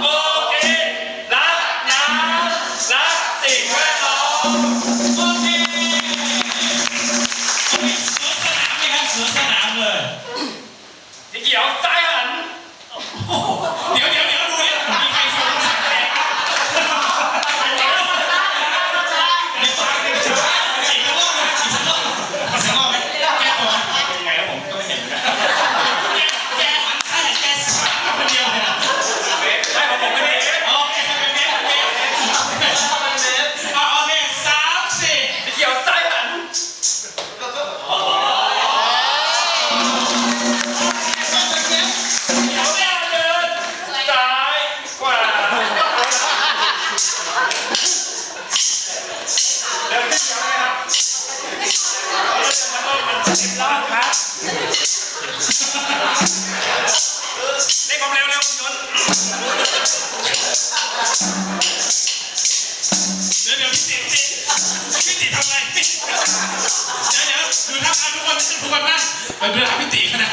โอเครักน้ำรักสิ่งแวดล้อมโอเคสวนสนามเลยครับสวนสนามเลยสีเขียวซ้ายหันเดี๋ยวดูเนี่ยมีใครฟังสักแขกในปากอีกสักรอบไหมแก้ตัวเป็นยังไงแล้วผมก็ไม่เห็นนะแก้หันซ้ายแก้ขวาคนเดียวเลยนะไม่ผมไม่ได้โอเคเป็นเมฟโอเค3-4สีเขียวซ้ายหันล่างครับเล่นความเร็วผมยนเดี๋ยวพี่ติทำไงเดี๋ยวดูท่าทางทุกคนนะดูท่าพี่ตินะ